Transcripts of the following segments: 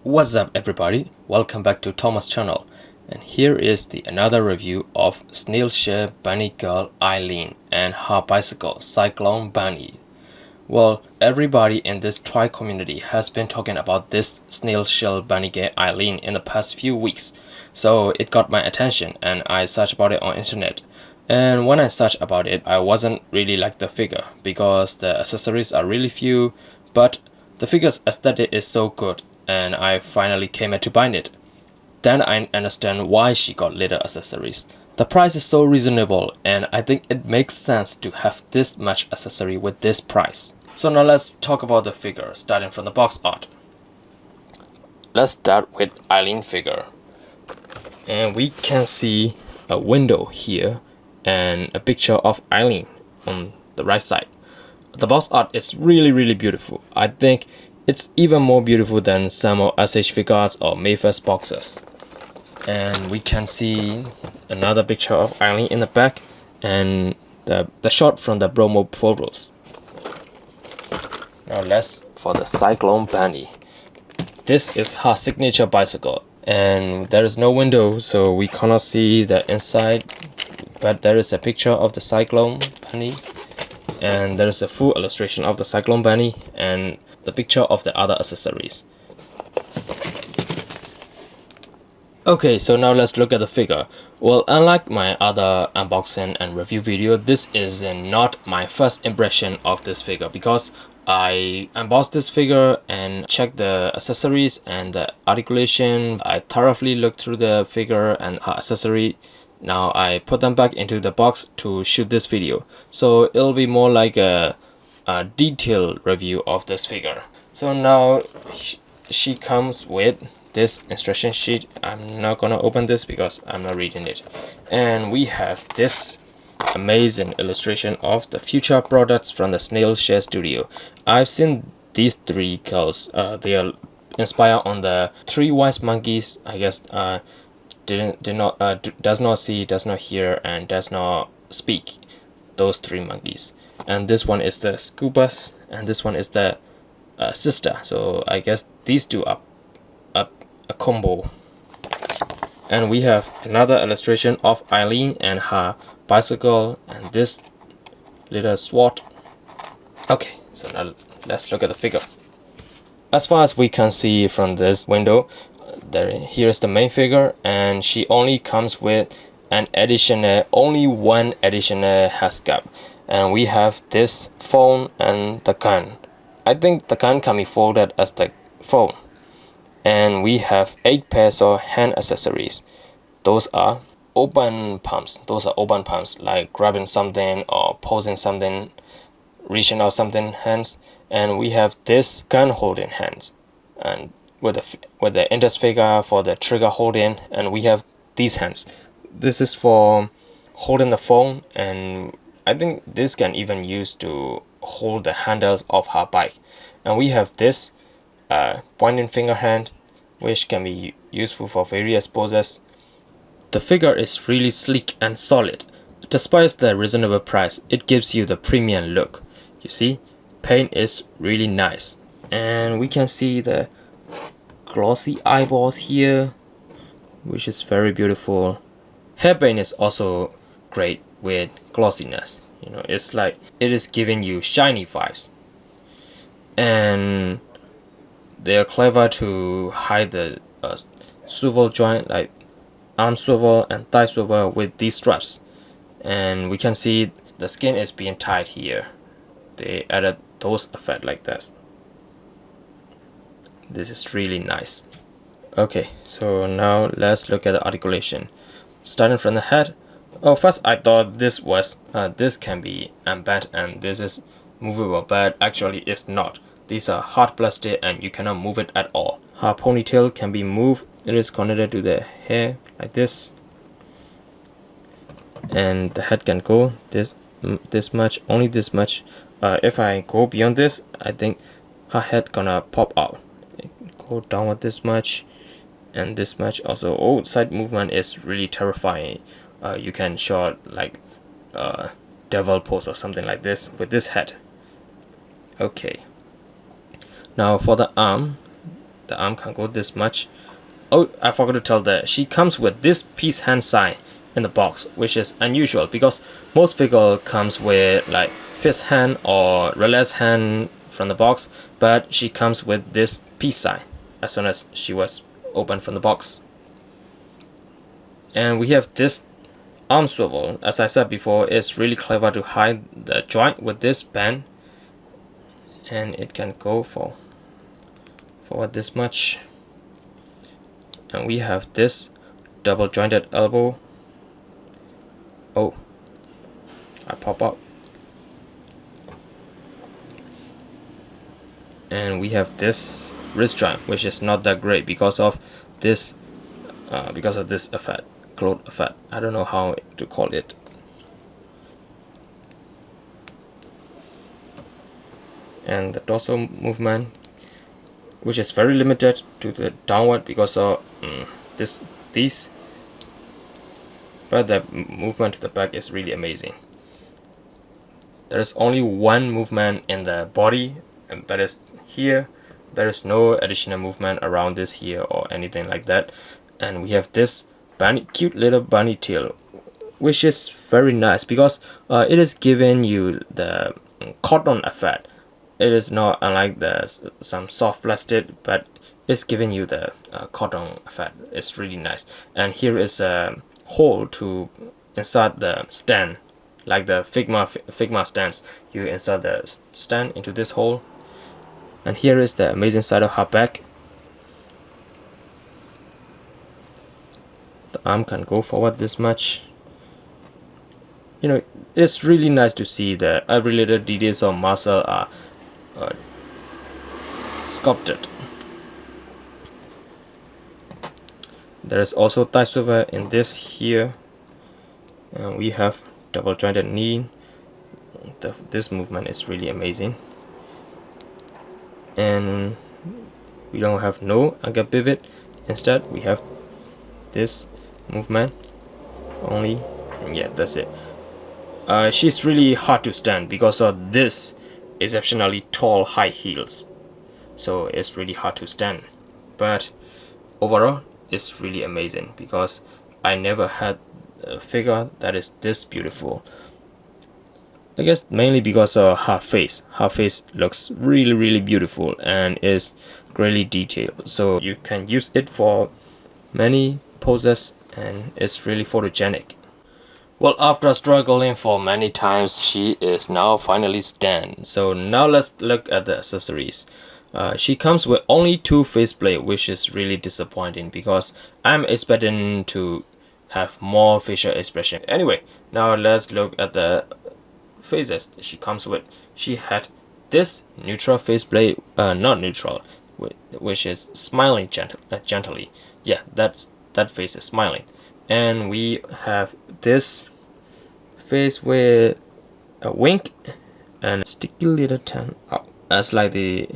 What's up everybody, welcome back to Thomas channel, and here is another review of Snail Shell Bunny Girl Aileen and her bicycle Cyclone Bunny. Well, everybody in this toy community has been talking about this Snail Shell Bunny Girl Aileen in the past few weeks, so it got my attention and I searched about it on internet. And when I searched about it, I wasn't really like the figure because the accessories are really few, but the figure's aesthetic is so good and I finally came to buying it. Then I understand why she got little accessories. The price is so reasonable and I think it makes sense to have this much accessory with this price. So now let's talk about the figure, starting from the box art. Let's start with Aileen figure. And we can see a window here and a picture of Aileen on the right side. The box art is really beautiful. I think it's even more beautiful than some of SH figures or Mayfair's boxes. And we can see another picture of Aileen in the back and the shot from the promo photos. Now let's for the Cyclone Bunny. This is her signature bicycle and there is no window so we cannot see the inside, but there is a picture of the Cyclone Bunny and there is a full illustration of the Cyclone Bunny and the picture of the other accessories. Okay, so now let's look at the figure. Well, unlike my other unboxing and review video, this is not my first impression of this figure because I unboxed this figure and checked the accessories and the articulation. I thoroughly looked through the figure and her accessory. Now I put them back into the box to shoot this video, so it'll be more like a detailed review of this figure. So now she comes with this instruction sheet. I'm not gonna open this because I'm not reading it. And we have this amazing illustration of the future products from the Snail Shell Studio. I've seen these three girls. They are inspired on the three wise monkeys. I guess does not see, does not hear, and does not speak. Those three monkeys. And this one is the Scubas, and this one is the sister. So I guess these two are a combo. And we have another illustration of Aileen and her bicycle and this little sword. Okay, so now let's look at the figure. As far as we can see from this window, here's the main figure, and she only comes with only one additional headcap. And we have this phone and the gun. I think the gun can be folded as the phone. And we have 8 pairs of hand accessories. Those are open palms. Like grabbing something or posing something, reaching out something hands. And we have this gun holding hands, and with the index finger for the trigger holding. And we have these hands. This is for holding the phone, and I think this can even use to hold the handles of her bike. And we have this pointing finger hand, which can be useful for various poses. The figure is really sleek and solid. Despite the reasonable price, it gives you the premium look. You see, paint is really nice, and we can see the glossy eyeballs here, which is very beautiful. Hair paint is also great with glossiness. You know, it's like it is giving you shiny vibes. And they are clever to hide the swivel joint, like arm swivel and thigh swivel, with these straps. And we can see the skin is being tied here. They added those effects like this. This is really nice. Okay, so now let's look at the articulation. Starting from the head. Oh, first I thought this was this can be unbent and this is movable, but actually it's not. These are hard plastic and you cannot move it at all. Her ponytail can be moved. It is connected to the hair like this, and the head can go this much, only this much. If I go beyond this, I think her head gonna pop out. Go downward this much and this much. Also, oh, side movement is really terrifying. You can show like devil pose or something like this with this head. Okay, now for the arm, the arm can go this much. Oh, I forgot to tell that she comes with this peace hand sign in the box, which is unusual because most figure comes with like fist hand or relax hand from the box, but she comes with this peace sign as soon as she was opened from the box. And we have this arm swivel. As I said before, it's really clever to hide the joint with this band, and it can go forward this much. And we have this double jointed elbow. Oh, I pop up. And we have this wrist joint, which is not that great because of this effect, cloth effect. I don't know how to call it. And the torso movement, which is very limited to the downward because of these, but the movement to the back is really amazing. There is only one movement in the body, and that is here. There is no additional movement around this here or anything like that. And we have this cute little bunny tail, which is very nice because it is giving you the cotton effect. It is not unlike some soft plastic, but it's giving you the cotton effect. It's really nice. And here is a hole to insert the stand, like the Figma stands. You insert the stand into this hole. And here is the amazing side of her back. The arm can go forward this much. You know, it's really nice to see that every little details of muscle are sculpted. There is also thigh swivel in this here. And we have double jointed knee. This movement is really amazing. And we don't have no ankle pivot. Instead, we have this movement only, and yeah, that's it. She's really hard to stand because of this exceptionally tall high heels, so it's really hard to stand. But overall, it's really amazing because I never had a figure that is this beautiful. I guess mainly because of her face. Her face looks really beautiful and is greatly detailed, so you can use it for many poses and it's really photogenic. Well, after struggling for many times, she is now finally stand. So now let's look at the accessories. She comes with only 2 faceplate, which is really disappointing because I'm expecting to have more facial expression. Anyway, now let's look at the faces she comes with. She had this neutral faceplate, not neutral, which is smiling gently. Yeah, that face is smiling. And we have this face with a wink and a sticky little tongue out. As like the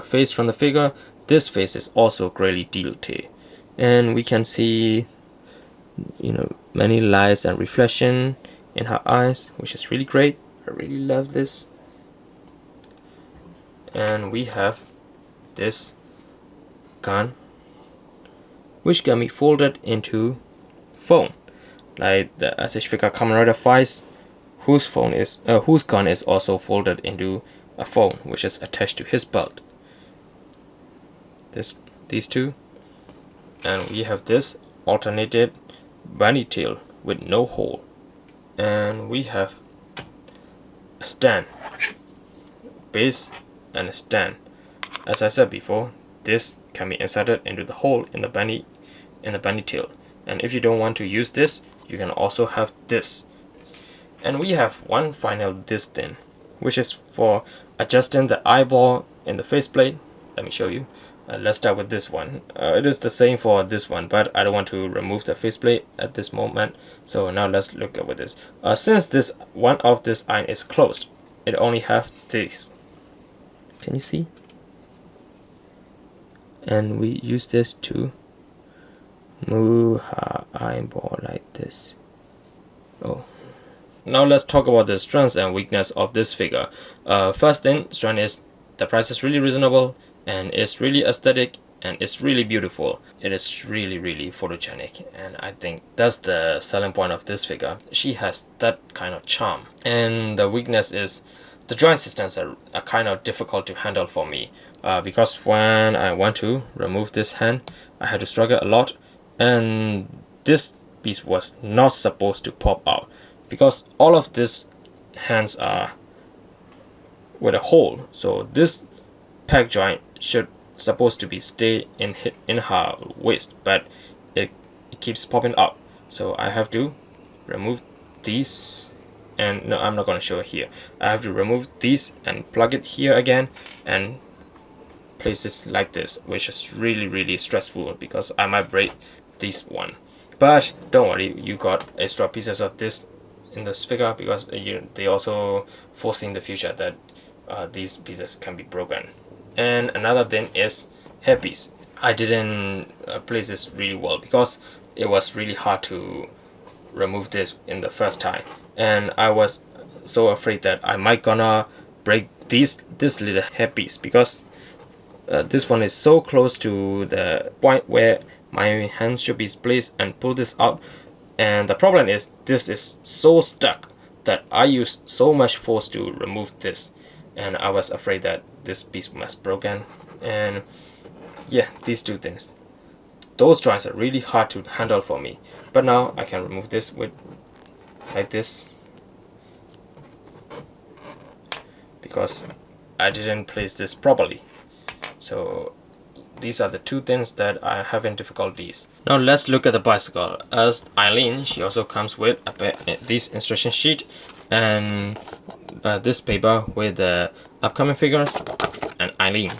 face from the figure, this face is also greatly detailed, and we can see, you know, many lights and reflection in her eyes, which is really great. I really love this. And we have this gun, which can be folded into phone, like the SH figure Kamen Rider Fights, whose gun is also folded into a phone, which is attached to his belt. These two, and we have this alternated bunny tail with no hole, and we have a stand, base, and a stand. As I said before, this can be inserted into the hole in the bunny tail. And if you don't want to use this, you can also have this. And we have one final this thing, which is for adjusting the eyeball in the faceplate. Let me show you. Let's start with this one. It is the same for this one, but I don't want to remove the faceplate at this moment. So now let's look at this. Since this one of this eye is closed, it only have this. Can you see? And we use this to move her eyeball like this. Oh. Now let's talk about the strengths and weakness of this figure. First thing, strength is the price is really reasonable and it's really aesthetic and it's really beautiful. It is really photogenic, and I think that's the selling point of this figure. She has that kind of charm. And the weakness is the joint systems are kind of difficult to handle for me, because when I want to remove this hand, I had to struggle a lot, and this piece was not supposed to pop out because all of these hands are with a hole, so this peg joint should supposed to be stay in her waist, but it keeps popping out, so I have to remove these. And no, I'm not going to show it here. I have to remove these and plug it here again and place this like this, which is really stressful because I might break this one. But don't worry, you got extra pieces of this in this figure because they also foresee in the future that these pieces can be broken. And another thing is hairpiece. I didn't place this really well because it was really hard to remove this in the first time, and I was so afraid that I might gonna break this little hairpiece because this one is so close to the point where my hand should be placed and pull this out, and the problem is this is so stuck that I use so much force to remove this, and I was afraid that this piece must broken. And yeah, these two things, those joints are really hard to handle for me, but now I can remove this with like this because I didn't place this properly. So these are the two things that I have in difficulties. Now let's look at the bicycle. As Aileen, she also comes with this instruction sheet and this paper with the upcoming figures and Aileen.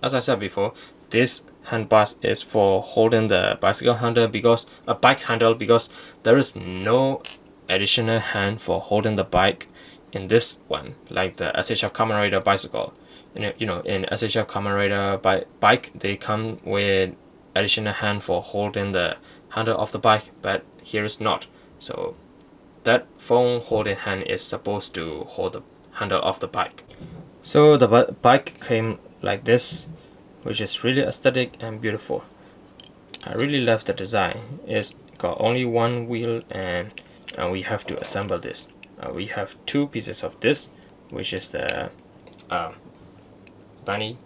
As I said before, this handbar is for holding the bicycle handle because a bike handle, because there is no additional hand for holding the bike in this one, like the SHF Kamen Rider bicycle. You know, in SHF Kamen Rider bike, they come with additional hand for holding the handle of the bike, but here is not. So that phone holding hand is supposed to hold the handle of the bike. So the bike came like this, which is really aesthetic and beautiful. I really love the design. It's got only one wheel, and we have to assemble this. We have two pieces of this, which is the bunny,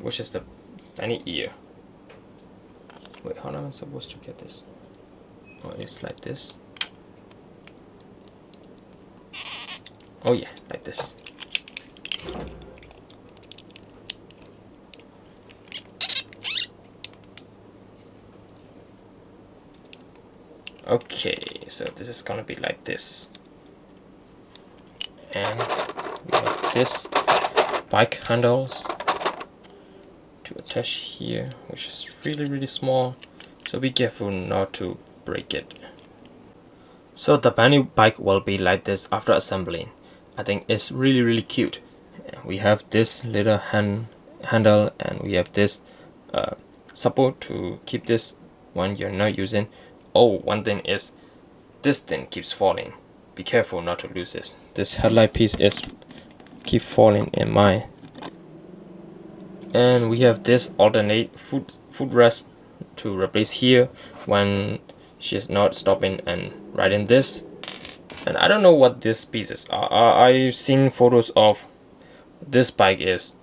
which is the bunny ear. Wait, how am I supposed to get this? Oh, it's like this. Oh yeah, like this. Okay, so this is gonna be like this, and we have this bike handles to attach here, which is really small, so be careful not to break it. So the bunny bike will be like this after assembling. I think it's really cute. We have this little handle, and we have this support to keep this when you're not using. Oh, one thing is this thing keeps falling. Be careful not to lose this. This headlight piece is keep falling in mine. And we have this alternate footrest to replace here when she's not stopping and riding this. And I don't know what these pieces are. I've seen photos of this bike is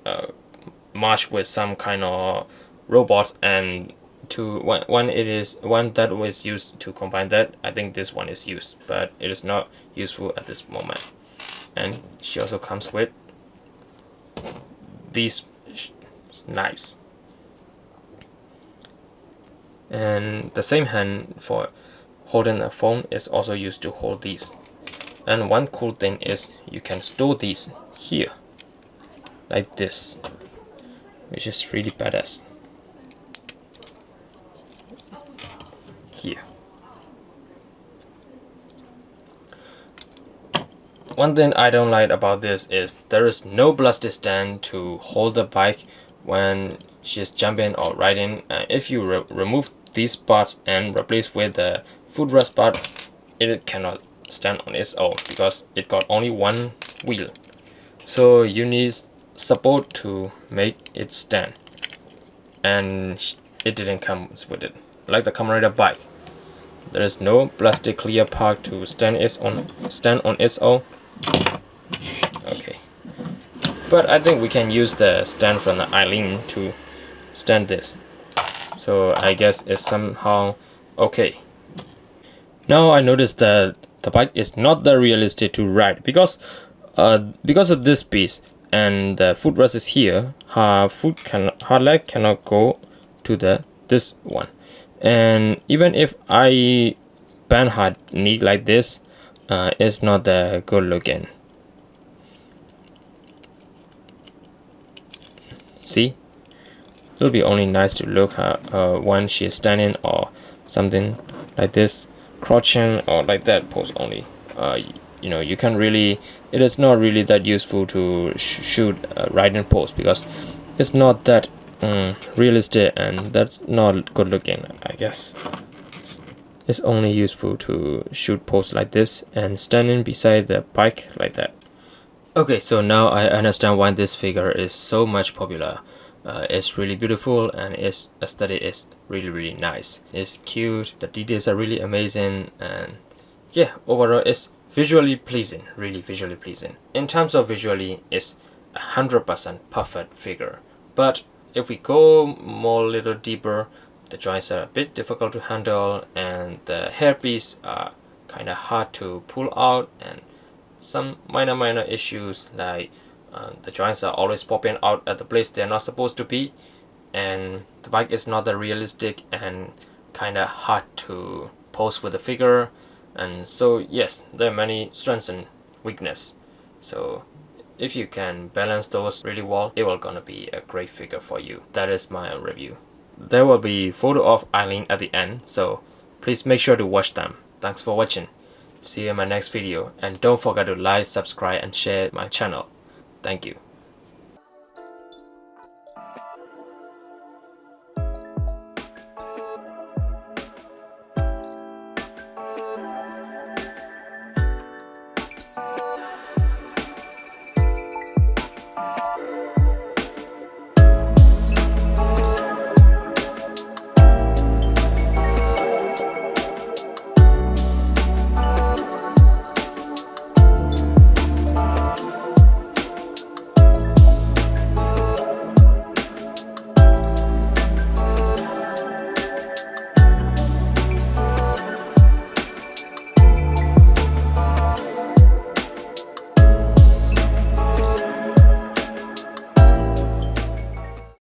matched with some kind of robots, and one that was used to combine that. I think this one is used, but it is not useful at this moment. And she also comes with these knives, and the same hand for holding a phone is also used to hold these. And one cool thing is you can store these here like this, which is really badass. Here. One thing I don't like about this is there is no plastic stand to hold the bike when she's jumping or riding. If you remove these parts and replace with the footrest part, it cannot stand on its own because it got only one wheel. So you need support to make it stand. and it didn't come with it. Like the Kamen Rider bike, there is no plastic clear part to stand on its own. Okay, but I think we can use the stand from the Aileen to stand this. So I guess it's somehow okay. Now I noticed that the bike is not that realistic to ride because of this piece and the footrest is here. Her leg cannot go to this one, and even if I bend her knee like this, it's not that good looking. See, it'll be only nice to look at when she's standing or something like this, crouching or like that pose only. You know, you can really, it is not really that useful to shoot riding pose because it's not that realistic and that's not good looking. I guess it's only useful to shoot pose like this and standing beside the bike like that. Okay, so now I understand why this figure is so much popular. It's really beautiful and its aesthetic is really nice. It's cute, the details are really amazing, and yeah, overall it's visually pleasing, really visually pleasing. In terms of visually, it's 100% perfect figure. But if we go more little deeper, the joints are a bit difficult to handle and the hairpiece are kind of hard to pull out, and some minor issues like the joints are always popping out at the place they're not supposed to be, and the bike is not that realistic and kind of hard to pose with the figure. And so yes, there are many strengths and weaknesses. So if you can balance those really well, it will gonna be a great figure for you. That is my review. There will be photo of Aileen at the end, so please make sure to watch them. Thanks for watching. See you in my next video, and don't forget to like, subscribe and share my channel. Thank you.